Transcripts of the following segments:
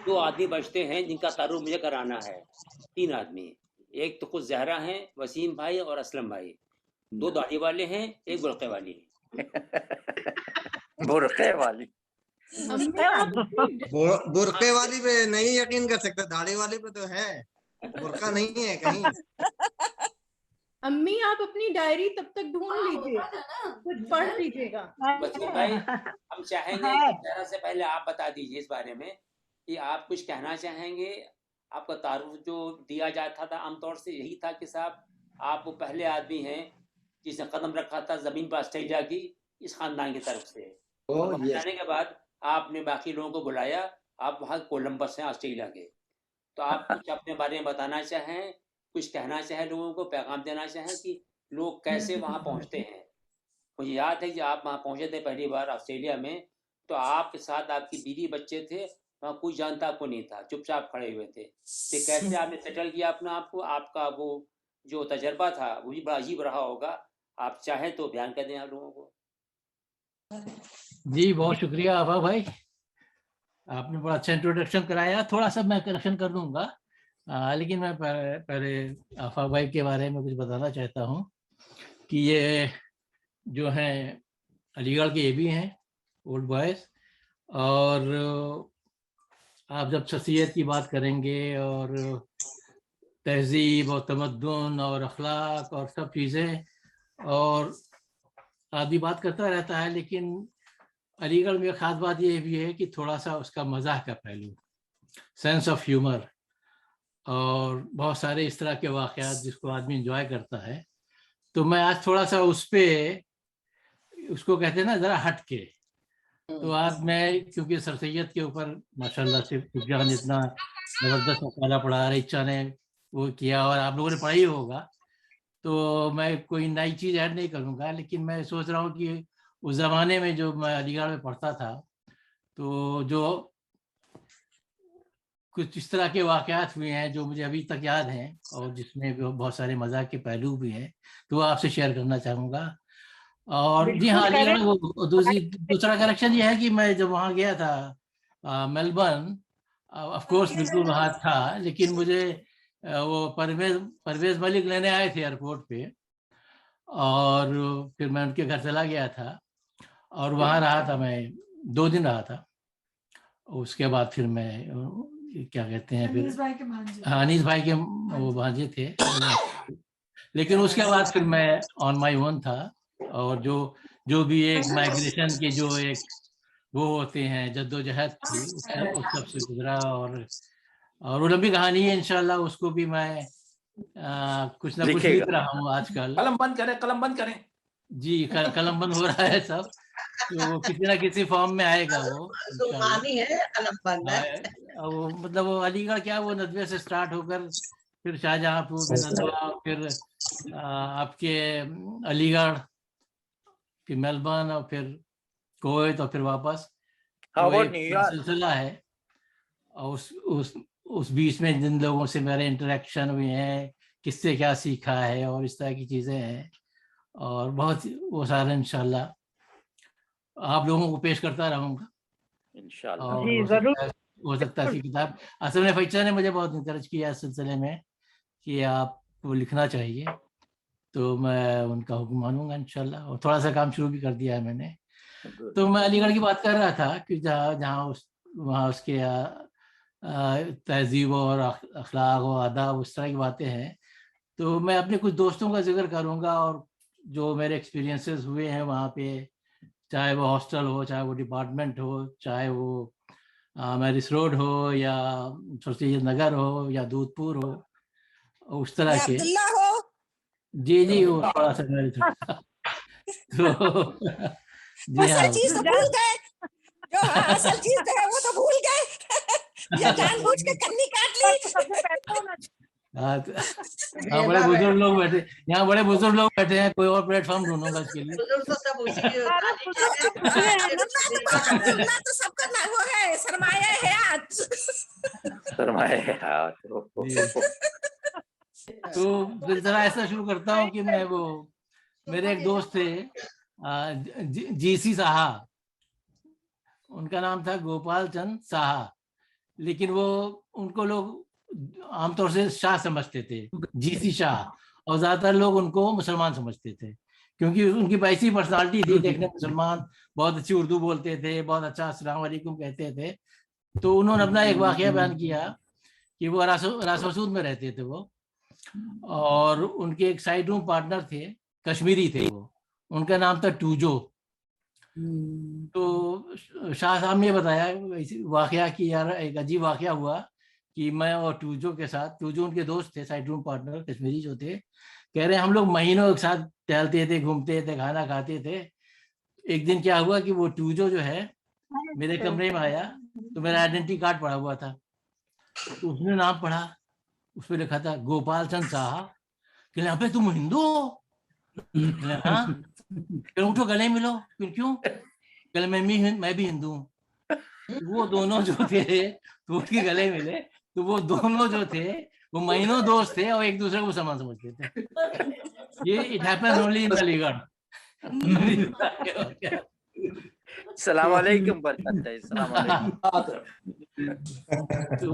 دو آدمی بچتے ہیں جن کا تعارف مجھے کرانا ہے، 3 آدمی، ایک تو خود زہرا ہیں، وسیم بھائی اور اسلم بھائی، 2 داڑھی والے ہیں، ایک برقعے والی ہے۔ برقعے والی برقعے والی پہ نہیں یقین کر سکتا، داڑھی والی پہ تو ہے، برقع نہیں ہے کہیں۔ امی آپ اپنی ڈائری تب تک ڈھونڈ لیجیے، کچھ پڑھ لیجیے گا۔ وسیم بھائی ہم چاہیں گے کہ زہرا سے پہلے آپ بتا دیجیے اس بارے میں کہ آپ کچھ کہنا چاہیں گے۔ آپ کا تعارف جو دیا جاتا تھا عام طور سے یہی تھا کہ صاحب آپ وہ پہلے آدمی ہیں جس نے قدم رکھا تھا زمین پر آسٹریلیا کی اس خاندان کی طرف سے، اور وہاں جانے کے بعد آپ نے باقی لوگوں کو بلایا، آپ وہاں کولمبس ہیں آسٹریلیا کے، تو آپ کچھ اپنے بارے میں بتانا چاہیں، کچھ کہنا چاہیں لوگوں کو، پیغام دینا چاہیں کہ لوگ کیسے وہاں پہنچتے ہیں۔ مجھے یاد ہے کہ آپ وہاں پہنچے تھے پہلی بار آسٹریلیا میں، تو آپ کے ساتھ آپ کی بیوی بچے تھے، وہاں کوئی جانتا آپ کو نہیں تھا، چپ چاپ کھڑے ہوئے تھے، کہ کیسے آپ نے سیٹل کیا اپنا آپ کو، آپ کا وہ جو تجربہ تھا وہ بھی بڑا عجیب رہا ہوگا، آپ چاہیں تو بیان کر دیں آپ لوگوں کو۔ جی بہت شکریہ آفا بھائی، آپ نے بڑا اچھا انٹروڈکشن کرایا۔ تھوڑا سا میں کریکشن کر دوں گا، لیکن میں پہلے آفا بھائی کے بارے میں کچھ بتانا چاہتا ہوں کہ یہ جو ہیں علی گڑھ کے یہ بھی ہیں اولڈ بوائز، اور آپ جب شخصیت کی بات کریں گے اور تہذیب اور تمدن اور اخلاق اور سب چیزیں، اور آدمی بات کرتا رہتا ہے، لیکن علی گڑھ میں خاص بات یہ بھی ہے کہ تھوڑا سا اس کا مزاح کا پہلو، سینس آف ہیومر، اور بہت سارے اس طرح کے واقعات جس کو آدمی انجوائے کرتا ہے۔ تو میں آج تھوڑا سا اس پہ، اس کو کہتے ہیں نا ذرا ہٹ کے، تو آج میں کیونکہ سر سید کے اوپر ماشاءاللہ سے جان اتنا زبردست مقالہ پڑھا، ریچا نے وہ کیا اور آپ لوگوں نے پڑھا ہی ہوگا، تو میں کوئی نئی چیز ایڈ نہیں کروں گا، لیکن میں سوچ رہا ہوں کہ اس زمانے میں جو میں علی گڑھ میں پڑھتا تھا، تو جو کچھ اس طرح کے واقعات ہوئے ہیں جو مجھے ابھی تک یاد ہیں، اور جس میں بہت سارے مزاح کے پہلو بھی ہیں، تو وہ آپ سے شیئر کرنا چاہوں گا۔ اور جی ہاں، علی گڑھ وہ دوسرا کریکشن یہ ہے کہ میں جب وہاں گیا تھا میلبرن، آف کورس بالکل وہاں تھا، لیکن مجھے وہ پرویز ملک لینے آئے تھے ایئرپورٹ پہ، اور پھر میں ان کے گھر چلا گیا تھا اور وہاں رہا تھا، میں 2 دن رہا تھا۔ اس کے بعد پھر میں کیا کہتے ہیں، پھر انیس بھائی کے وہ بھانجے تھے، لیکن اس کے بعد پھر میں آن مائی اون تھا، اور جو بھی ایک مائگریشن کے جو ایک وہ ہوتے ہیں جدوجہد تھی، اس سب سے گزرا، اور وہ لمبی کہانی ہے، انشاءاللہ اس کو بھی میں کچھ نہ کچھ لکھ رہا ہوں آج کل۔ قلم بند کریں، قلم بند کریں۔ جی قلم بند ہو رہا ہے سب، تو کسی نہ کسی فارم میں آئے گا وہ وہ مطلب وہ علی گڑھ کیا، وہ ندوے سے سٹارٹ ہو کر پھر شاہجہاں پور میں ندوہ، پھر آپ کے علی گڑھ، پھر میلبرن، اور پھر کویت، اور پھر واپس، سلسلہ ہے۔ اور اس بیچ میں جن لوگوں سے میرے انٹریکشن ہوئے ہیں، کس سے کیا سیکھا ہے، اور اس طرح کی چیزیں ہیں، اور بہت وہ سارے انشاءاللہ آپ لوگوں کو پیش کرتا رہوں گا انشاءاللہ۔ ہو سکتا ہے کتاب، اصل میں فیچر نے مجھے بہت انکریج کیا اس سلسلے میں کہ آپ کو لکھنا چاہیے، تو میں ان کا حکم مانوں گا انشاءاللہ، اور تھوڑا سا کام شروع بھی کر دیا ہے میں نے۔ تو میں علی گڑھ کی بات کر رہا تھا کہ جہاں وہاں اس کے تہذیب اور اخلاق و آداب اس طرح کی باتیں ہیں، تو میں اپنے کچھ دوستوں کا ذکر کروں گا، اور جو میرے ایکسپیرینسز ہوئے ہیں وہاں پہ، چاہے وہ ہاسٹل ہو، چاہے وہ ڈپارٹمنٹ ہو، چاہے وہ میرس روڈ ہو، یا سر سید نگر ہو، یا دودھ پور ہو، اس طرح کے۔ جی وہ تھوڑا سا میرے تو جی ہاں، چیز تو بھول گئے، جو اصل چیز ہے وہ تو بھول گئے، یہ جان بوجھ کے کنی کاٹ لی۔ ہاں بڑے بزرگ لوگ بیٹھے یہاں، بڑے بزرگ لوگ بیٹھے ہیں، کوئی اور پلیٹ فارم ڈھونڈوں گا اس کے لیے۔ تو سب کا وہ ہے سرمایہ حیات، سرمایہ حیات۔ تو ذرا ایسا شروع کرتا ہوں کہ میں وہ میرے ایک دوست تھے جی سی ساہا، ان کا نام تھا گوپال چند ساہا، लेकिन वो उनको लोग आमतौर से शाह समझते थे, जीसी शाह, और ज्यादातर लोग उनको मुसलमान समझते थे क्योंकि उनकी वैसी पर्सनालिटी थी, देखने मुसलमान, बहुत अच्छी उर्दू बोलते थे, बहुत अच्छा अस्सलाम वालेकुम कहते थे। तो उन्होंने अपना एक वाकया बयान किया कि वो रासमसूद में रहते थे वो, और उनके एक साइड रूम पार्टनर थे, कश्मीरी थे वो, उनका नाम था टूजो। तो शाह साहब ने बताया वाकया कि यार एक अजीब वाकया हुआ कि मैं और टूजो के साथ, टूजो उनके दोस्त थे, साइड रूम पार्टनर कश्मीरी जो थे, कह रहे हम लोग महीनों एक साथ टहलते थे, घूमते थे, खाना खाते थे। एक दिन क्या हुआ कि वो टूजो जो है मेरे कमरे में आया तो मेरा आइडेंटिटी कार्ड पड़ा हुआ था, तो उसने नाम पढ़ा, उस पर लिखा था गोपाल चंद साहा। कहले यहाँ पे तुम हिंदू हो? हाँ। उठो गले मिलो। क्यों? कहले मैं भी हिंदू हूँ। वो दोनों जो थे तो उसके गले मिले, तो वो दोनों जो थे वो महीनों दोस्त थे और एक दूसरे को मुसलमान समझते थे। ये it happens only in Aligarh. सलाम अलैकुम बरकत है, सलाम अलैकुम। तो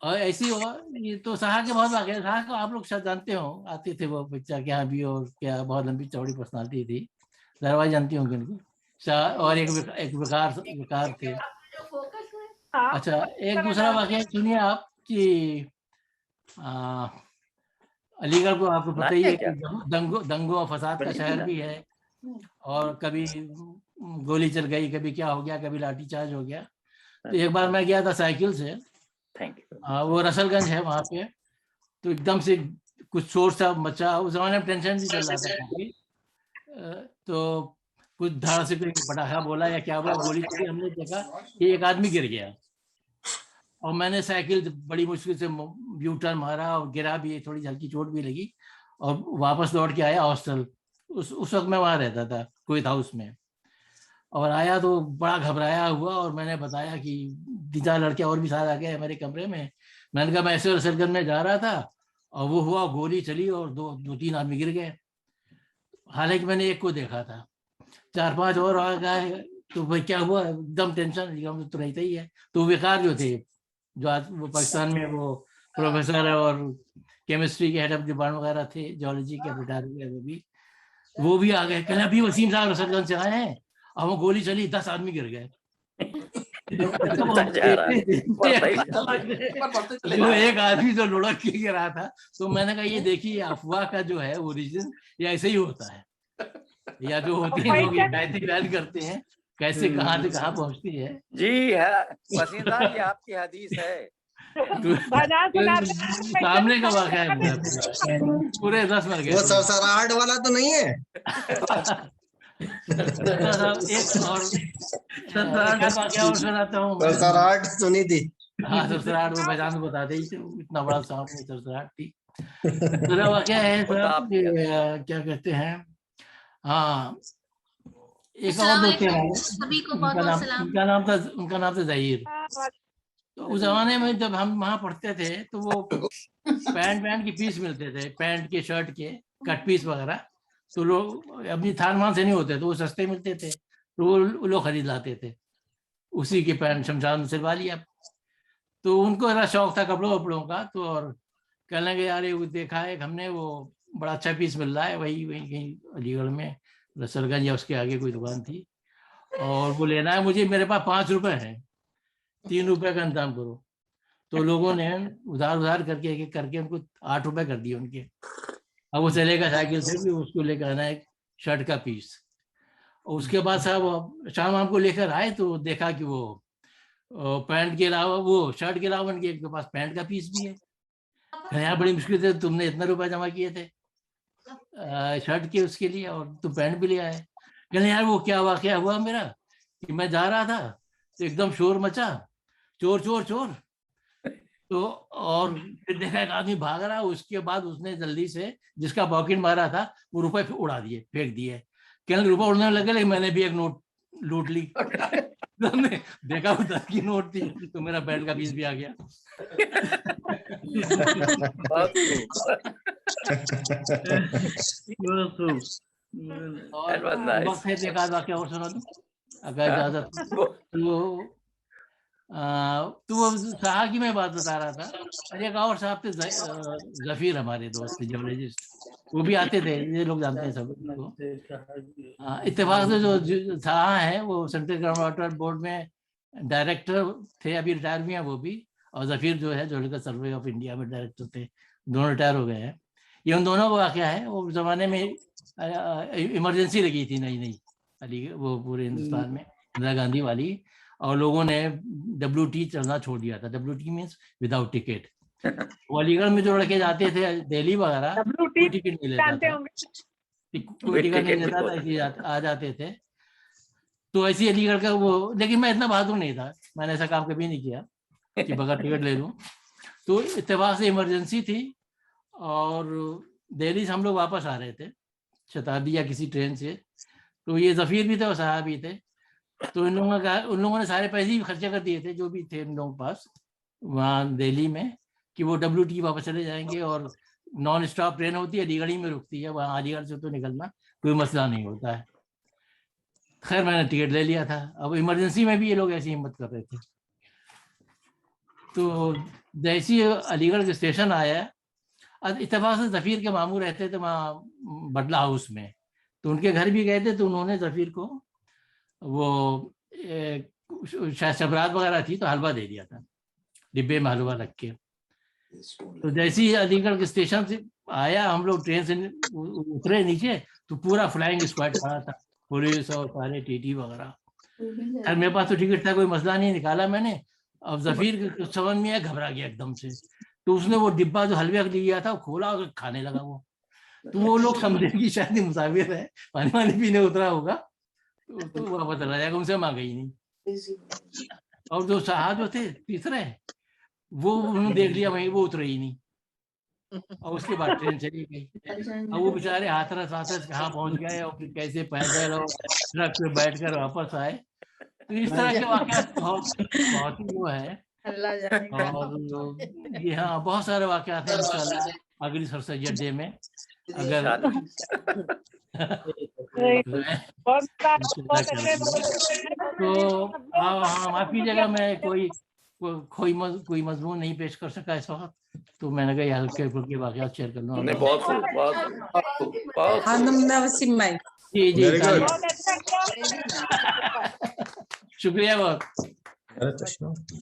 और ऐसी हुआ। ये तो साहा के बहुत वाक़े, साहा को आप लोग शायद जानते हो, आते थे वो बच्चा के यहाँ भी, और क्या बहुत लंबी चौड़ी पर्सनालिटी थी, दरवाजे जानती होंगे उनको। शाह और एक विकार थे। अच्छा, एक दूसरा वाक़या सुनिए आप कि अलीगढ़ को आपको पता ही है कि दंगों और फसाद का शहर भी है, और कभी गोली चल गई, कभी क्या हो गया, कभी लाठीचार्ज हो गया। तो एक बार मैं गया था साइकिल से, वो रसलगंज है वहाँ पे, तो एकदम से कुछ शोर सा मचा। उस जमाने में टेंशन भी चल रहा था काफी, तो कुछ धाड़ से कोई पटाखा बोला या क्या बोला, गोली चली। हमने देखा कि एक आदमी गिर गया, और मैंने साइकिल बड़ी मुश्किल से यू टर्न मारा और गिरा भी, थोड़ी हल्की चोट भी लगी, और वापस लौट के आया हॉस्टल। उस वक्त मैं वहाँ रहता था कोई हाउस में, और आया तो बड़ा घबराया हुआ, और मैंने बताया कि 2-4 लड़के और भी साथ आ गए मेरे कमरे में। मैंने कहा मैं ऐसे रसलगंज में जा रहा था और वो हुआ, गोली चली और 2-3 आदमी गिर गए। हालांकि मैंने एक को देखा था, 4-5 और आ गए। तो भाई क्या हुआ? एकदम टेंशन तो रहता ही है। तो विकार जो थे, जो आज वो पाकिस्तान में वो प्रोफेसर और केमिस्ट्री के हेड ऑफ डिपार्टमेंट वगैरह थे, जियोलॉजी के रिटायर, वो भी आ गए। कहना अभी वसीम साहब रसलगंज से आए हैं, और वो गोली चली, 10 आदमी गिर गए। जो एक आदमी जो लुढ़क के गिरा था, तो मैंने कहा ये देखिए अफवाह का जो है ओरिजिन ये ऐसे ही होता है, या जो होती है लोग बयान करते हैं, कैसे कहाँ से कहाँ पहुँचती है। जी है वसीम साहब, ये आपकी हदीस है। सामने का वाक़या है, पूरे 10 मर गए। वो सरसराहट वाला तो नहीं है? एक और सुनाता हूँ। सरसराहट सुनी थी। हाँ, सरसराहट में पहचान बता दी, इतना बड़ा सांप में सरसराहट थी। दूसरा वाक़या है साहब, क्या कहते हैं, हाँ, एक और दोस्त सभी को बहुत-बहुत सलाम। उनका नाम था ज़हीर। तो उस जमाने में जब हम वहाँ पढ़ते थे तो वो पैंट के पीस मिलते थे, पैंट के, शर्ट के कट पीस वगैरह। तो लोग अपनी थान से नहीं होते, तो वो सस्ते मिलते थे, तो वो लोग खरीद लाते थे, उसी के पैंट शमशाद में सिलवा लिया। तो उनको ज़रा शौक था कपड़ों का, तो और कहने लगे यार ये देखा है हमने, वो बड़ा अच्छा पीस मिल रहा है, वही कहीं अलीगढ़ में रसलगंज या उसके आगे कोई दुकान थी, और वो लेना है मुझे, मेरे पास 5 रुपए हैं, 3 रुपए का इंतजाम करो। तो लोगों ने उधार करके एक करके उनको 8 रुपए कर दिए उनके। अब वो चलेगा साइकिल से भी, उसको लेकर आना एक शर्ट का पीस। और उसके बाद साहब शाम हमको लेकर आए तो देखा कि वो पैंट के अलावा, वो शर्ट के अलावा उनके एक पास पैंट का पीस भी है। यहाँ बड़ी मुश्किल से तुमने इतना रुपए जमा किए थे शर्ट के उसके लिए, और तुम पैंट भी ले आए। कहने यार वो क्या वाकया हुआ मेरा कि मैं जा रहा था तो एकदम शोर मचा, चोर चोर चोर। तो और फिर देखा एक आदमी भाग रहा, उसके बाद उसने जल्दी से जिसका पॉकेट मारा था वो रुपए उड़ा दिए, फेंक दिए। कहने रुपए उड़ने लगे, लेकिन मैंने भी एक नोट लूट ली। हमने देखा वो 10 की नोट थी, तो मेरा पैंट का पीस भी आ गया। और वाकया और सुना दूं अगर इजाजत। तो तो वो साहा की मैं बात बता रहा था। और एक और साहब थे जफीर, हमारे दोस्त थे जियोलॉजिस्ट, वो भी आते थे, ये लोग जानते हैं सब को। इत्तेफाक से जो साहा है वो सेंट्रल ग्राउंड वाटर बोर्ड में डायरेक्टर थे, अभी रिटायर भी हैं वो भी। और जफीर जो है ज्योलॉजिकल सर्वे ऑफ इंडिया में डायरेक्टर थे, दोनों रिटायर हो गए हैं। ये उन दोनों का वाकया है। वो जमाने में इमरजेंसी लगी थी नई नई अली, वो पूरे हिंदुस्तान में, इंदिरा गांधी वाली, और लोगों ने WT चलना छोड़ दिया था। WT means without ticket. वो अलीगढ़ में जो लड़के जाते थे दिल्ली वगैरह, कोई टिकट नहीं लेता था, कोई टिकट नहीं लेता था, इसलिए आ जाते थे। तो ऐसी अलीगढ़ का वो, लेकिन मैं इतना बहादुर नहीं था, मैंने ऐसा काम कभी नहीं किया कि बगैर टिकट ले लूं। तो इत्तेफाक से इमरजेंसी थी और दिल्ली से हम लोग वापस आ रहे थे शताब्दी या किसी ट्रेन से। तो ये जफीर भी थे और साहब भी थे। तो उन लोगों ने सारे पैसे ही खर्चा कर दिए थे जो भी थे उन लोगों के पास वहाँ दिल्ली में, कि वो WT वापस चले जाएंगे और नॉन स्टॉप ट्रेन होती है, अलीगढ़ ही में रुकती है, वहाँ अलीगढ़ से तो निकलना कोई मसला नहीं होता है। खैर मैंने टिकट ले लिया था। अब इमरजेंसी में भी ये लोग ऐसी हिम्मत कर रहे थे। तो जैसे ही अलीगढ़ के स्टेशन आया, इत्तेफाक से जफीर के मामू रहते थे वहाँ बटला हाउस में, तो उनके घर भी गए थे। तो उन्होंने जफीर को वो शायद शबरात वगैरह थी तो हलवा दे दिया था, डिब्बे में हलवा रख के। तो जैसे ही अलीगढ़ के स्टेशन से आया, हम लोग ट्रेन से उतरे नीचे, तो पूरा फ्लाइंग स्क्वाड खड़ा था, पुलिस और सारे TT वगैरह। खैर मेरे पास तो टिकट था, कोई मसला नहीं, निकाला मैंने। अब जफीर समझ में आया, घबरा गया एकदम से। तो उसने वो डिब्बा जो हलवे का लिया था वो खोला और खाने लगा वो। तो वो लोग समझे कि शायद मुसाफिर है, पानी वानी पीने उतरा होगा, तो वापस चला जाएगा, उनसे मांगा ही नहीं। और जो साहब जो थे तीसरे, वो उन्होंने देख लिया वहीं, वो उतरे ही नहीं। और उसके बाद ट्रेन चली गई। अब वो बेचारे हाथरस कहाँ पहुंच गए और फिर कैसे पैदल और ट्रक पे बैठकर वापस आए। तो इस तरह के वाकयात बहुत ही वो है। और ये हाँ बहुत सारे वाकयात हैं इंशाल्लाह अगली सरसैया डे में, अगर तो हाँ माफ कीजिएगा, मैं कोई मजमून नहीं पेश कर सका इस वक्त, तो मैंने कहा हल्के फुल्के वाकयात शेयर कर लूँ। जी जी शुक्रिया बहुत।